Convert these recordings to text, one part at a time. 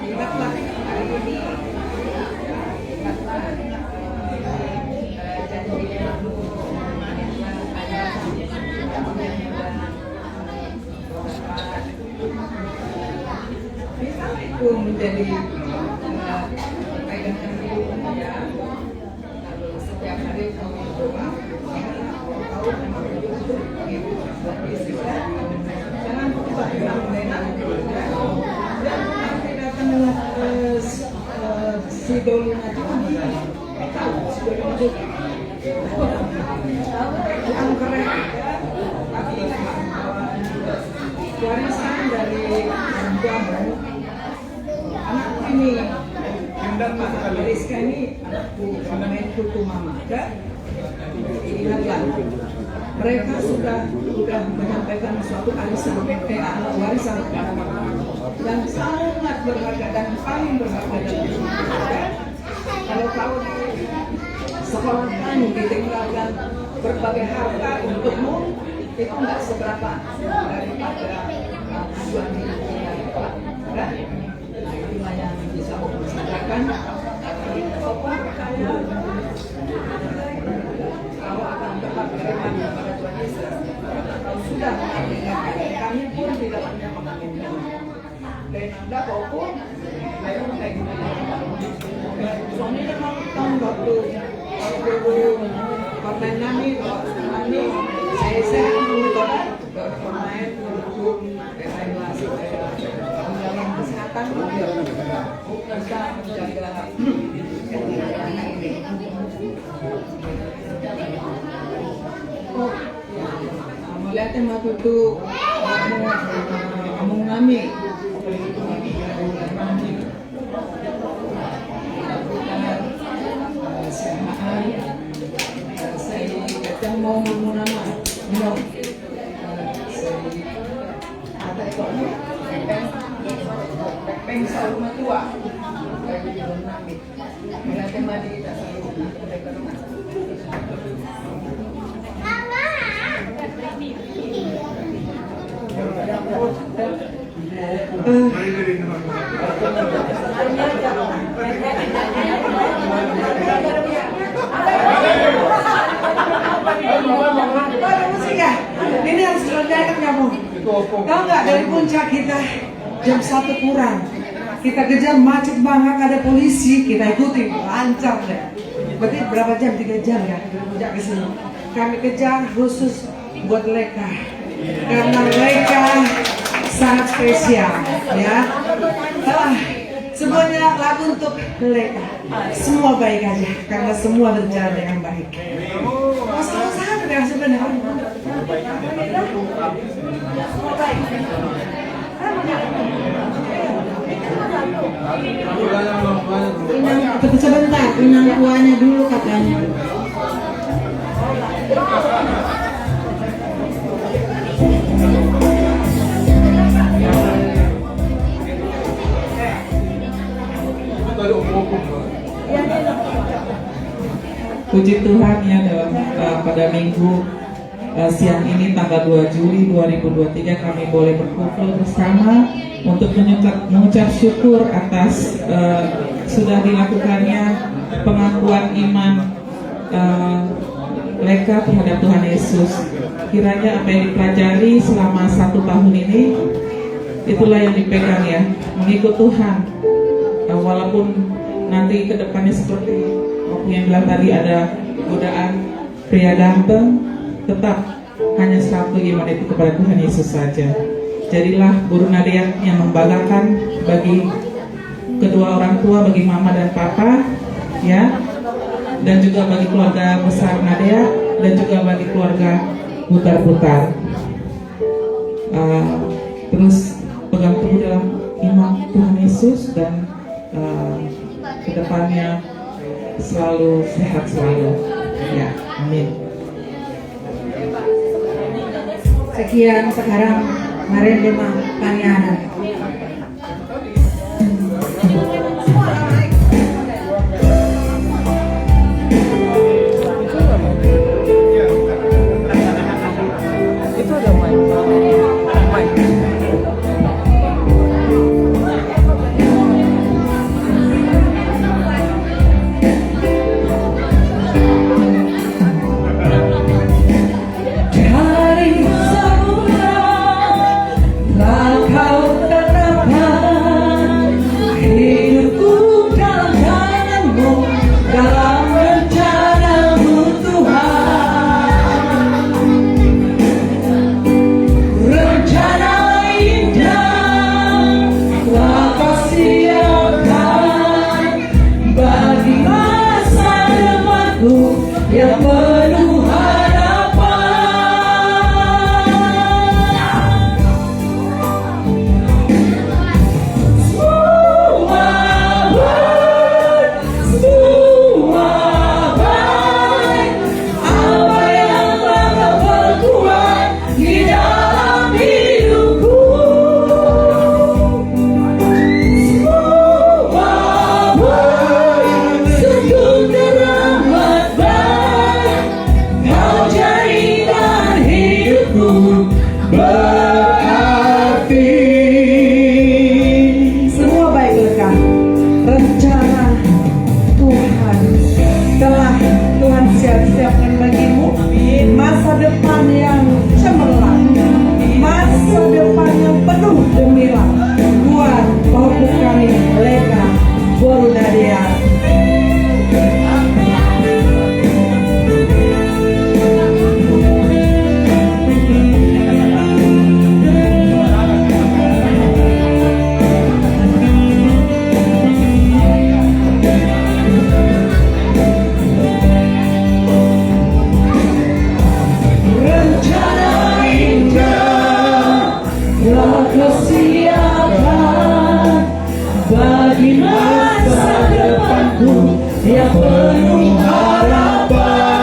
Ingatlah hari ini, ingatlah janji bisa itu menjadi pegangan hidup ya. Lalu setiap hari kamu berdoa, tahu memang hidup itu jangan berubah dalam enak. Dan nanti datang si dolunya juga tahu si dolunya juga yang keren, tapi warisan dari orang tuamu. Anakku ini, Rizka ini anakku, main kutu mama. Dan ingatlah, mereka sudah menyampaikan suatu warisan kepada mama yang sangat berharga dan paling berharga dalam hidup. Kalau kau sekolahkan, ditinggalkan berbagai harta untukmu, itu nggak seberapa daripada tujuan hidupnya kelak. Inilah yang bisa aku sampaikan. Pokok percaya kau akan tetap beriman kepada Tuhan Yesus. Kau sudah mengaminkan, kami pun tidak hanya mengaminkan. Dan anda pokok, saya kayak gimana? Soalnya mau tahun waktu konten kami, saya pemain mendukung evaluasi dalam kesehatan bisa menjaga anak ini. Melihatnya waktu itu kamu ngami saya mau nama pengsa rumah tua melihatnya madi tak selalu mereka rumah. Ini harus dikerjakan kamu. Tahu nggak, dari puncak kita jam 1 kurang, kita kejar macet banget, ada polisi, kita ikuti lancar deh. Berarti berapa jam? 3 jam ya dari puncak ke sini. Kami kejar khusus buat Leka, karena Leka sangat spesial ya. Semuanya lagu untuk Leka. Semua baik aja, karena semua berjalan dengan baik. Masalah sangat ya sebenarnya. Semua baik. Sebentar, pinang kuahnya dulu katanya. Puji Tuhan ya, dalam pada minggu siang ini tanggal 2 Juli 2023 kami boleh berkumpul bersama untuk mengucap syukur atas sudah dilakukannya pengakuan iman Leka terhadap Tuhan Yesus. Kiranya apa yang dipelajari selama 1 tahun ini itulah yang dipegang ya, mengikut Tuhan. Walaupun nanti kedepannya seperti yang bilang tadi ada godaan pria ganteng, tetap hanya satu iman itu kepada Tuhan Yesus saja. Jadilah guru Nadia yang membanggakan bagi kedua orang tua, bagi mama dan papa ya, dan juga bagi keluarga besar Nadia, dan juga bagi keluarga Putar-Putar. Terus pegang teguh dalam iman Tuhan Yesus, dan kedepannya selalu sehat selalu ya, amin. Sekian, sekarang mari lima tanyaan. Itu ada mic. yang penuh harapan.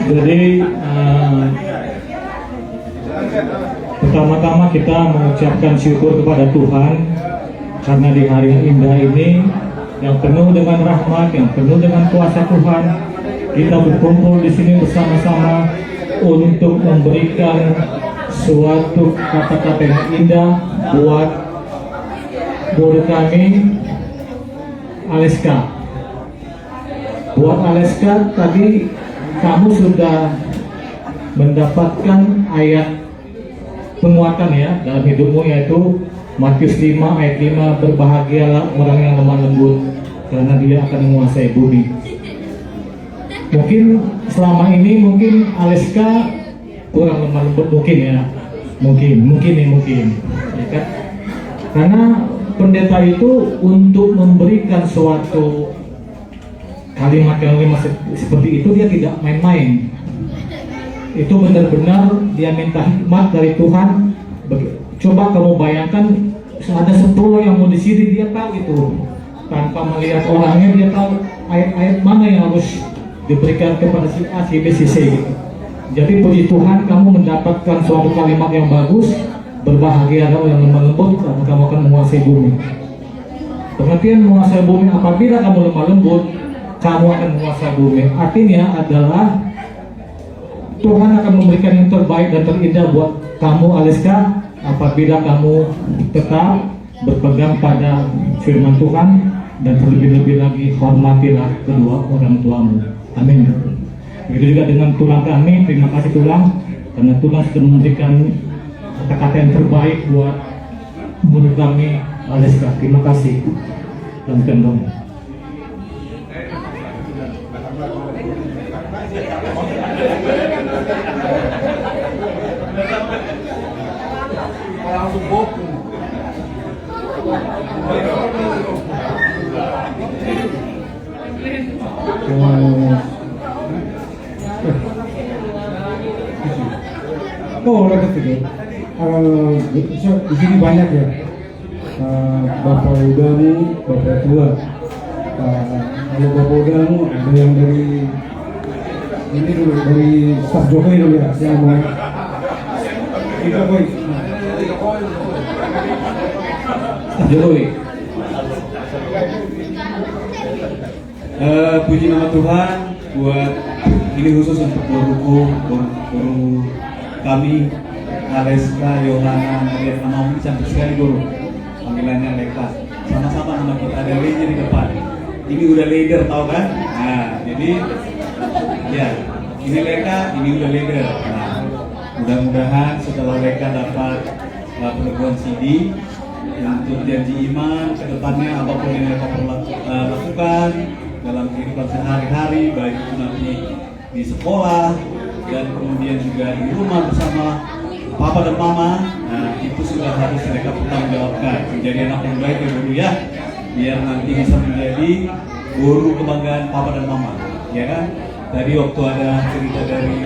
Jadi pertama-tama kita mengucapkan syukur kepada Tuhan karena di hari yang indah ini yang penuh dengan rahmat, yang penuh dengan kuasa Tuhan, kita berkumpul di sini bersama-sama untuk memberikan suatu kata-kata yang indah buat guru kami Aleska. Buat Aleska, tadi kamu sudah mendapatkan ayat penguatan ya dalam hidupmu, yaitu Matius 5 ayat 5, berbahagialah orang yang lemah lembut karena dia akan menguasai bumi. Mungkin selama ini Aleska kurang lemah lembut mungkin ya, mungkin ya kan? Karena pendeta itu untuk memberikan suatu kalimat yang seperti itu dia tidak main-main. Itu benar-benar dia minta hikmat dari Tuhan. Coba kamu bayangkan ada 10 yang mau di sini, dia tahu itu tanpa melihat orangnya, dia tahu ayat-ayat mana yang harus diberikan kepada si A, si B, si C gitu. Jadi puji Tuhan kamu mendapatkan suatu kalimat yang bagus, berbahagialah yang lemah lembut karena kamu akan menguasai bumi. Pengertian menguasai bumi, apabila kamu lemah lembut kamu akan menguasai bumi. Artinya adalah Tuhan akan memberikan yang terbaik dan terindah buat kamu Aleska apabila kamu tetap berpegang pada firman Tuhan dan terlebih-lebih lagi hormatilah kedua orang tuamu. Amin. Begitu juga dengan tulang kami, terima kasih tulang karena Tuhan sudah memberikan kata-kata yang terbaik buat murid kami Aleska. Terima kasih. Lanjutkan dong. Oh, udah ketiga. Di sini banyak ya. Bapak udamu, bapak tua. Kalau bapak udamu ada yang dari ini dulu, dari staf Jokowi dulu ya, yang mau Jokowi. Staf Jokowi. Puji nama Tuhan buat ini khusus untuk guru kami Aleska, Yohana, Maria, nama ini cantik sekali guru, panggilannya Leka. Sama-sama nama kita ada leader di depan. Ini udah leader tahu kan? Nah, jadi ya ini Leka, ini udah leader. Nah, mudah-mudahan setelah Leka dapat peneguhan CD untuk janji iman ke depannya, apapun yang Leka lakukan dalam kehidupan sehari-hari, baik itu nanti di sekolah dan kemudian juga di rumah bersama papa dan mama, nah itu sudah harus mereka bertanggung jawabkan menjadi anak yang baik ya guru ya, biar nanti bisa menjadi guru kebanggaan papa dan mama, ya kan? Tadi waktu ada cerita dari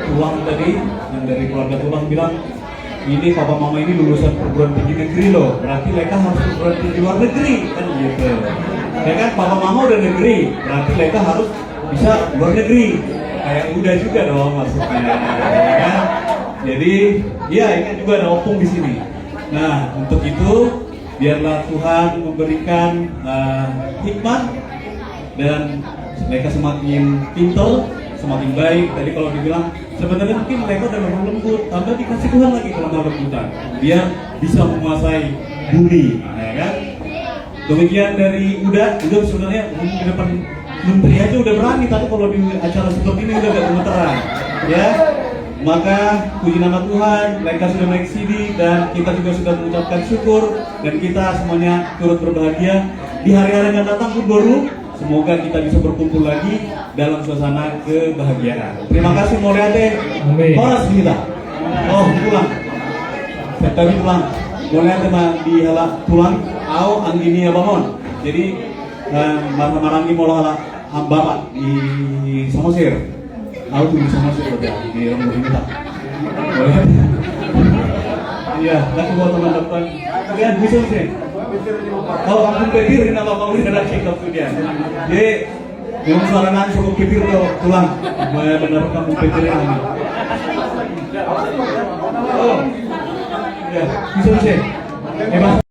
Tulang tadi, yang dari keluarga Tulang bilang, ini papa mama ini lulusan perguruan tinggi negeri loh, berarti mereka harus perguruan tinggi luar negeri, kan gitu. Ya kan, papa mama udah negeri, berarti mereka harus bisa luar negeri. Kayak udah juga dong maksudnya, ya kan? Jadi, ya ini juga ada opung di sini. Nah, untuk itu biarlah Tuhan memberikan hikmat dan mereka semakin pintar, semakin baik. Tadi kalau dibilang sebenarnya mungkin mereka udah lemah lembut, tambah dikasih Tuhan lagi kelemah lembutan, biar bisa menguasai bumi, ya kan? Demikian dari udah sebenarnya di depan menteri aja udah berani, tapi kalau di acara seperti ini udah gak gemeteran, ya. Maka puji nama Tuhan, mereka sudah naik CD dan kita juga sudah mengucapkan syukur dan kita semuanya turut berbahagia di hari-hari yang datang pun baru. Semoga kita bisa berkumpul lagi dalam suasana kebahagiaan. Terima kasih Moliate. Horas kita. Oh pulang. Tadi pulang. Moliate mah di hala pulang. Au anggini ya bangun. Jadi marah-marahi mola hala bapak di Samosir. Aku tuh bisa masuk berarti di orang kita. Boleh? Iya, nanti buat teman-teman. Kalian bisa sih. Kalau kampung petir, nama kamu ini ada kita tuh dia. Jadi, yang suara nanti suku petir tuh pulang. Benar kampung petir ini. Oh, ya bisa sih. Hebat.